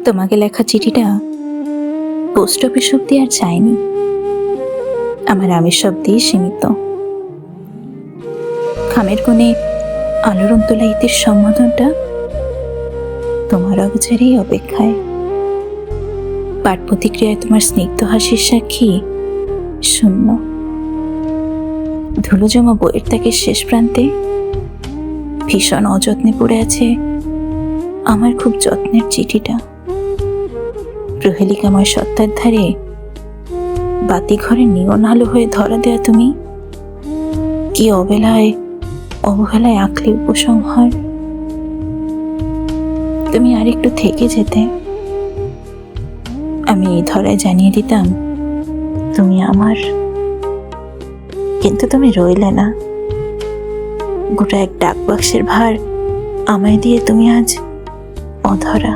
তোমাকে লেখা চিঠিটা পোস্ট অফিস অব্দি আর যায়নি, আমার আমের অব্দিই সীমিত। খামের কোণে আলোড়ন তোলা ইতির সম্বোধনটা তোমার অগোচরেই অপেক্ষায়। পাঠ প্রতিক্রিয়ায় তোমার স্নিগ্ধ হাসির সাক্ষী শূন্য। ধুলো জমা বইয়ের তাকের শেষ প্রান্তে ভীষণ অযত্নে পড়ে আছে আমার খুব যত্নের চিঠিটা। প্রহেলিকাময় সত্তার ধারে বাতি ঘরে নিয়ন আলো হয়ে ধরা দেয়া তুমি কি অবহেলায় আঁকলে উপসংহার। তুমি আর একটু থেকে যেতে, আমি এই ধরায় জানিয়ে দিতাম তুমি আমার। কিন্তু তুমি রইলে না। গোটা এক ডাক বাক্সের ভার আমায় দিয়ে তুমি আজ অধরা।